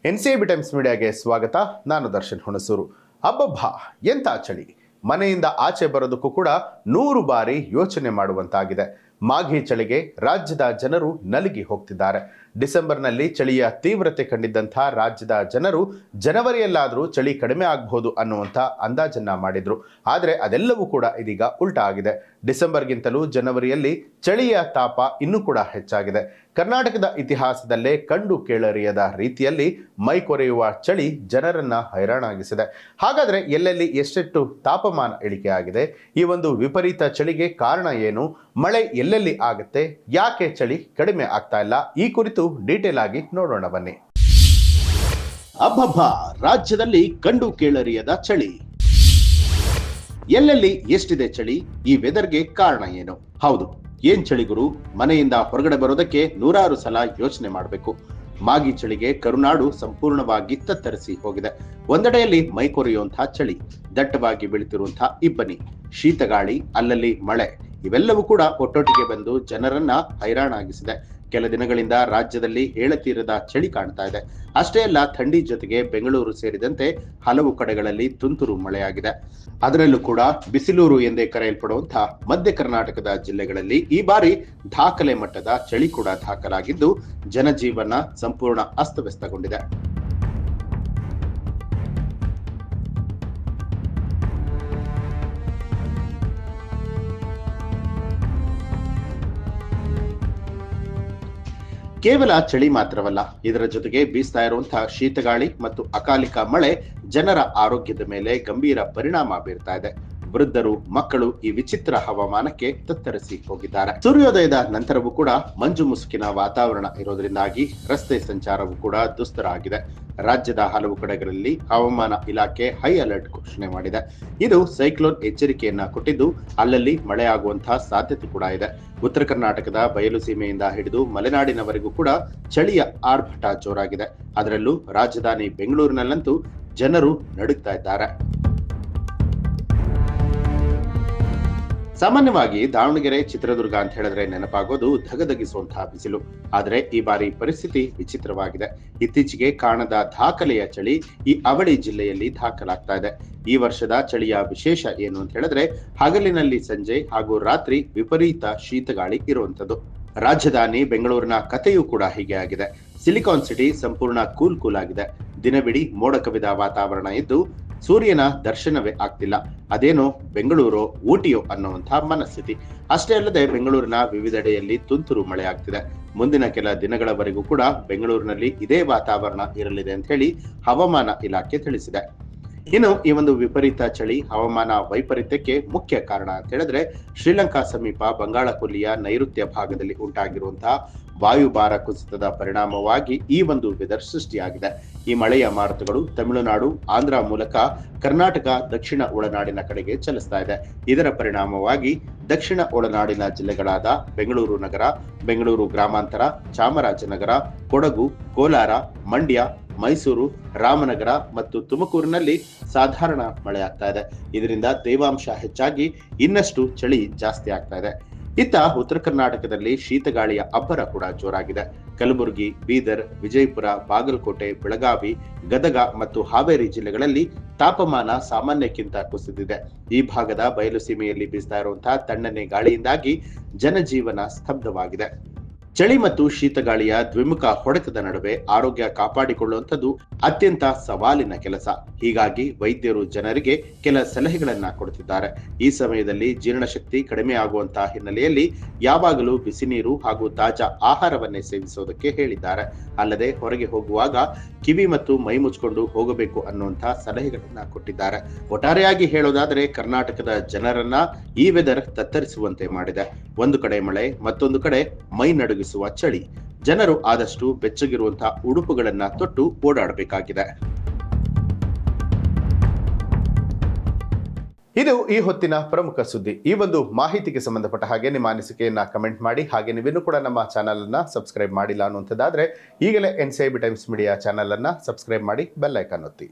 NCIB times ಮೀಡಿಯಾಗೆ ಸ್ವಾಗತ. ನಾನು ದರ್ಶನ್ ಹುಣಸೂರು. ಅಬ್ಬಬ್ಬಾ ಎಂಥ ಚಳಿ! ಮನೆಯಿಂದ ಆಚೆ ಬರೋದಕ್ಕೂ ಕೂಡ 100 ಬಾರಿ ಯೋಚನೆ ಮಾಡುವಂತಾಗಿದೆ. ಮಾಘಿ ಚಳಿಗೆ ರಾಜ್ಯದ ಜನರು ನಲುಗಿ ಹೋಗ್ತಿದ್ದಾರೆ. ಡಿಸೆಂಬರ್ನಲ್ಲಿ ಚಳಿಯ ತೀವ್ರತೆ ಕಂಡಿದ್ದಂಥ ರಾಜ್ಯದ ಜನರು ಜನವರಿಯಲ್ಲಾದರೂ ಚಳಿ ಕಡಿಮೆ ಆಗಬಹುದು ಅನ್ನುವಂಥ ಅಂದಾಜನ್ನ ಮಾಡಿದ್ರು. ಆದರೆ ಅದೆಲ್ಲವೂ ಕೂಡ ಇದೀಗ ಉಲ್ಟಾ ಆಗಿದೆ. ಡಿಸೆಂಬರ್ಗಿಂತಲೂ ಜನವರಿಯಲ್ಲಿ ಚಳಿಯ ತಾಪ ಇನ್ನೂ ಕೂಡ ಹೆಚ್ಚಾಗಿದೆ. ಕರ್ನಾಟಕದ ಇತಿಹಾಸದಲ್ಲೇ ಕಂಡು ಕೇಳರಿಯದ ರೀತಿಯಲ್ಲಿ ಮೈ ಕೊರೆಯುವ ಚಳಿ ಜನರನ್ನ ಹೈರಾಣಾಗಿಸಿದೆ. ಹಾಗಾದ್ರೆ ಎಲ್ಲೆಲ್ಲಿ ಎಷ್ಟೆಷ್ಟು ತಾಪಮಾನ ಇಳಿಕೆ ಆಗಿದೆ? ಈ ಒಂದು ವಿಪರೀತ ಚಳಿಗೆ ಕಾರಣ ಏನು? ಮಳೆ ಎಲ್ಲೆಲ್ಲಿ ಆಗುತ್ತೆ? ಯಾಕೆ ಚಳಿ ಕಡಿಮೆ ಆಗ್ತಾ ಇಲ್ಲ? ಈ ಕುರಿತು ಡೀಟೇಲ್ ಆಗಿ ನೋಡೋಣ ಬನ್ನಿ. ಅಬ್ಬಬ್ಬಾ, ರಾಜ್ಯದಲ್ಲಿ ಕಂಡು ಕೇಳರಿಯದ ಚಳಿ. ಎಲ್ಲೆಲ್ಲಿ ಎಷ್ಟಿದೆ ಚಳಿ? ಈ ವೆದರ್ಗೆ ಕಾರಣ ಏನು? ಹೌದು, ಏನ್ ಚಳಿ ಗುರು, ಮನೆಯಿಂದ ಹೊರಗಡೆ ಬರೋದಕ್ಕೆ 100 ಸಲ ಯೋಚನೆ ಮಾಡಬೇಕು. ಮಾಗಿ ಚಳಿಗೆ ಕರುನಾಡು ಸಂಪೂರ್ಣವಾಗಿ ತತ್ತರಿಸಿ ಹೋಗಿದೆ. ಒಂದೆಡೆಯಲ್ಲಿ ಮೈ ಕೊರೆಯುವಂತಹ ಚಳಿ, ದಟ್ಟವಾಗಿ ಬೆಳೀತಿರುವಂತಹ ಇಬ್ಬನಿ, ಶೀತಗಾಳಿ, ಅಲ್ಲಲ್ಲಿ ಮಳೆ, ಇವೆಲ್ಲವೂ ಕೂಡ ಒಟ್ಟೊಟ್ಟಿಗೆ ಬಂದು ಜನರನ್ನ ಹೈರಾಣಾಗಿಸಿದೆ. ಕೆಲ ದಿನಗಳಿಂದ ರಾಜ್ಯದಲ್ಲಿ ಹೇಳತೀರದ ಚಳಿ ಕಾಣ್ತಾ ಇದೆ. ಅಷ್ಟೇ ಅಲ್ಲ, ಥಂಡಿ ಜೊತೆಗೆ ಬೆಂಗಳೂರು ಸೇರಿದಂತೆ ಹಲವು ಕಡೆಗಳಲ್ಲಿ ತುಂತುರು ಮಳೆಯಾಗಿದೆ. ಅದರಲ್ಲೂ ಕೂಡ ಬಿಸಿಲೂರು ಎಂದೇ ಕರೆಯಲ್ಪಡುವಂತಹ ಮಧ್ಯ ಕರ್ನಾಟಕದ ಜಿಲ್ಲೆಗಳಲ್ಲಿ ಈ ಬಾರಿ ದಾಖಲೆ ಮಟ್ಟದ ಚಳಿ ಕೂಡ ದಾಖಲಾಗಿದ್ದು ಜನಜೀವನ ಸಂಪೂರ್ಣ ಅಸ್ತವ್ಯಸ್ತಗೊಂಡಿದೆ. ಕೇವಲ ಚಳಿ ಮಾತ್ರವಲ್ಲ, ಇದರ ಜೊತೆಗೆ ಬೀಸ್ತಾ ಇರುವಂತಹ ಶೀತಗಾಳಿ ಮತ್ತು ಅಕಾಲಿಕ ಮಳೆ ಜನರ ಆರೋಗ್ಯದ ಮೇಲೆ ಗಂಭೀರ ಪರಿಣಾಮ ಬೀರ್ತಾ ಇದೆ. ವೃದ್ಧರು, ಮಕ್ಕಳು ಈ ವಿಚಿತ್ರ ಹವಾಮಾನಕ್ಕೆ ತತ್ತರಿಸಿ ಹೋಗಿದ್ದಾರೆ. ಸೂರ್ಯೋದಯದ ನಂತರವೂ ಕೂಡ ಮಂಜು ಮುಸುಕಿನ ವಾತಾವರಣ ಇರೋದ್ರಿಂದಾಗಿ ರಸ್ತೆ ಸಂಚಾರವೂ ಕೂಡ ದುಸ್ತರ ಆಗಿದೆ. ರಾಜ್ಯದ ಹಲವು ಕಡೆಗಳಲ್ಲಿ ಹವಾಮಾನ ಇಲಾಖೆ ಹೈ ಅಲರ್ಟ್ ಘೋಷಣೆ ಮಾಡಿದೆ. ಇದು ಸೈಕ್ಲೋನ್ ಎಚ್ಚರಿಕೆಯನ್ನ ಕೊಟ್ಟಿದ್ದು ಅಲ್ಲಲ್ಲಿ ಮಳೆಯಾಗುವಂತಹ ಸಾಧ್ಯತೆ ಕೂಡ ಇದೆ. ಉತ್ತರ ಕರ್ನಾಟಕದ ಬಯಲು ಸೀಮೆಯಿಂದ ಹಿಡಿದು ಮಲೆನಾಡಿನವರೆಗೂ ಕೂಡ ಚಳಿಯ ಆರ್ಭಟ ಜೋರಾಗಿದೆ. ಅದರಲ್ಲೂ ರಾಜಧಾನಿ ಬೆಂಗಳೂರಿನಲ್ಲಂತೂ ಜನರು ನಡುಗ್ತಾ ಇದ್ದಾರೆ. ಸಾಮಾನ್ಯವಾಗಿ ದಾವಣಗೆರೆ, ಚಿತ್ರದುರ್ಗ ಅಂತ ಹೇಳಿದ್ರೆ ನೆನಪಾಗೋದು ಧಗಧಗಿಸುವಂತಹ ಬಿಸಿಲು. ಆದರೆ ಈ ಬಾರಿ ಪರಿಸ್ಥಿತಿ ವಿಚಿತ್ರವಾಗಿದೆ. ಇತ್ತೀಚೆಗೆ ಕಾಣದ ದಾಖಲೆಯ ಚಳಿ ಈ ಅವಳಿ ಜಿಲ್ಲೆಯಲ್ಲಿ ದಾಖಲಾಗ್ತಾ ಇದೆ. ಈ ವರ್ಷದ ಚಳಿಯ ವಿಶೇಷ ಏನು ಅಂತ ಹೇಳಿದ್ರೆ ಹಗಲಿನಲ್ಲಿ ಸಂಜೆ ಹಾಗೂ ರಾತ್ರಿ ವಿಪರೀತ ಶೀತಗಾಳಿ ಇರುವಂತದ್ದು. ರಾಜಧಾನಿ ಬೆಂಗಳೂರಿನ ಕಥೆಯೂ ಕೂಡ ಹೀಗೆ ಆಗಿದೆ. ಸಿಲಿಕಾನ್ ಸಿಟಿ ಸಂಪೂರ್ಣ ಕೂಲ್ ಆಗಿದೆ. ದಿನವಿಡೀ ಮೋಡ ಕವಿದ ವಾತಾವರಣ ಇದ್ದು ಸೂರ್ಯನ ದರ್ಶನವೇ ಆಗ್ತಿಲ್ಲ. ಅದೇನೋ ಬೆಂಗಳೂರು, ಊಟಿಯೋ ಅನ್ನುವಂತಹ ಮನಸ್ಥಿತಿ. ಅಷ್ಟೇ ಅಲ್ಲದೆ ಬೆಂಗಳೂರಿನ ವಿವಿಧೆಡೆಯಲ್ಲಿ ತುಂತುರು ಮಳೆ ಆಗ್ತಿದೆ. ಮುಂದಿನ ಕೆಲ ದಿನಗಳವರೆಗೂ ಕೂಡ ಬೆಂಗಳೂರಿನಲ್ಲಿ ಇದೇ ವಾತಾವರಣ ಇರಲಿದೆ ಅಂತ ಹೇಳಿ ಹವಾಮಾನ ಇಲಾಖೆ ತಿಳಿಸಿದೆ. ಇನ್ನು ಈ ಒಂದು ವಿಪರೀತ ಚಳಿ ಹವಾಮಾನ ವೈಪರೀತ್ಯಕ್ಕೆ ಮುಖ್ಯ ಕಾರಣ ಅಂತ ಹೇಳಿದ್ರೆ ಶ್ರೀಲಂಕಾ ಸಮೀಪ ಬಂಗಾಳ ಕೊಲ್ಲಿಯ ನೈಋತ್ಯ ಭಾಗದಲ್ಲಿ ಉಂಟಾಗಿರುವಂತಹ ವಾಯುಭಾರ ಕುಸಿತದ ಪರಿಣಾಮವಾಗಿ ಈ ಒಂದು ವೆದರ್ ಸೃಷ್ಟಿಯಾಗಿದೆ. ಈ ಮಳೆಯ ಮಾರುತಗಳು ತಮಿಳುನಾಡು, ಆಂಧ್ರ ಮೂಲಕ ಕರ್ನಾಟಕ, ದಕ್ಷಿಣ ಒಳನಾಡಿನ ಕಡೆಗೆ ಚಲಿಸ್ತಾ ಇದೆ. ಇದರ ಪರಿಣಾಮವಾಗಿ ದಕ್ಷಿಣ ಒಳನಾಡಿನ ಜಿಲ್ಲೆಗಳಾದ ಬೆಂಗಳೂರು ನಗರ, ಬೆಂಗಳೂರು ಗ್ರಾಮಾಂತರ, ಚಾಮರಾಜನಗರ, ಕೊಡಗು, ಕೋಲಾರ, ಮಂಡ್ಯ, ಮೈಸೂರು, ರಾಮನಗರ ಮತ್ತು ತುಮಕೂರಿನಲ್ಲಿ ಸಾಧಾರಣ ಮಳೆ ಆಗ್ತಾ ಇದೆ. ಇದರಿಂದ ತೇವಾಂಶ ಹೆಚ್ಚಾಗಿ ಇನ್ನಷ್ಟು ಚಳಿ ಜಾಸ್ತಿ ಆಗ್ತಾ ಇದೆ. ಇತ್ತ ಉತ್ತರ ಕರ್ನಾಟಕದಲ್ಲಿ ಶೀತಗಾಳಿಯ ಅಬ್ಬರ ಕೂಡ ಜೋರಾಗಿದೆ. ಕಲಬುರಗಿ, ಬೀದರ್, ವಿಜಯಪುರ, ಬಾಗಲಕೋಟೆ, ಬೆಳಗಾವಿ, ಗದಗ ಮತ್ತು ಹಾವೇರಿ ಜಿಲ್ಲೆಗಳಲ್ಲಿ ತಾಪಮಾನ ಸಾಮಾನ್ಯಕ್ಕಿಂತ ಕುಸಿದಿದೆ. ಈ ಭಾಗದ ಬಯಲು ಸೀಮೆಯಲ್ಲಿ ಬೀಸ್ತಾ ಇರುವಂತಹ ತಣ್ಣನೆ ಗಾಳಿಯಿಂದಾಗಿ ಜನಜೀವನ ಸ್ತಬ್ಧವಾಗಿದೆ. ಚಳಿ ಮತ್ತು ಶೀತಗಾಳಿಯ ದ್ವಿಮುಖ ಹೊಡೆತದ ನಡುವೆ ಆರೋಗ್ಯ ಕಾಪಾಡಿಕೊಳ್ಳುವಂಥದ್ದು ಅತ್ಯಂತ ಸವಾಲಿನ ಕೆಲಸ. ಹೀಗಾಗಿ ವೈದ್ಯರು ಜನರಿಗೆ ಕೆಲ ಸಲಹೆಗಳನ್ನ ಕೊಡುತ್ತಿದ್ದಾರೆ. ಈ ಸಮಯದಲ್ಲಿ ಜೀರ್ಣಶಕ್ತಿ ಕಡಿಮೆ ಆಗುವಂತಹ ಹಿನ್ನೆಲೆಯಲ್ಲಿ ಯಾವಾಗಲೂ ಬಿಸಿ ನೀರು ಹಾಗೂ ತಾಜಾ ಆಹಾರವನ್ನೇ ಸೇವಿಸೋದಕ್ಕೆ ಹೇಳಿದ್ದಾರೆ. ಅಲ್ಲದೆ ಹೊರಗೆ ಹೋಗುವಾಗ ಕಿವಿ ಮತ್ತು ಮೈ ಮುಚ್ಚಿಕೊಂಡು ಹೋಗಬೇಕು ಅನ್ನುವಂತಹ ಸಲಹೆಗಳನ್ನ ಕೊಟ್ಟಿದ್ದಾರೆ. ಒಟ್ಟಾರೆಯಾಗಿ ಹೇಳೋದಾದ್ರೆ ಕರ್ನಾಟಕದ ಜನರನ್ನ ಈ ವೆದರ್ ತತ್ತರಿಸುವಂತೆ ಮಾಡಿದೆ. ಒಂದು ಕಡೆ ಮಳೆ, ಮತ್ತೊಂದು ಕಡೆ ಮೈ ನಡುಗಿಸುವ ಚಳಿ. ಜನರು ಆದಷ್ಟು ಬೆಚ್ಚಗಿರುವಂತಹ ಉಡುಪುಗಳನ್ನ ತೊಟ್ಟು ಓಡಾಡಬೇಕಾಗಿದೆ. ಇದು ಈ ಹೊತ್ತಿನ ಪ್ರಮುಖ ಸುದ್ದಿ. ಈ ಒಂದು ಮಾಹಿತಿಗೆ ಸಂಬಂಧಪಟ್ಟ ಹಾಗೆ ನಿಮ್ಮ ಅನಿಸಿಕೆಯನ್ನ ಕಮೆಂಟ್ ಮಾಡಿ. ಹಾಗೆ ನೀವಿನ್ನೂ ಕೂಡ ನಮ್ಮ ಚಾನಲ್ ಅನ್ನ ಸಬ್ಸ್ಕ್ರೈಬ್ ಮಾಡಿಲ್ಲ ಅನ್ನುವಂಥದ್ದಾದ್ರೆ ಈಗಲೇ NCIB ಟೈಮ್ಸ್ ಮೀಡಿಯಾ ಚಾನಲ್ ಅನ್ನ ಸಬ್ಸ್ಕ್ರೈಬ್ ಮಾಡಿ, ಬೆಲ್ ಐಕಾನ್ ಒತ್ತಿ.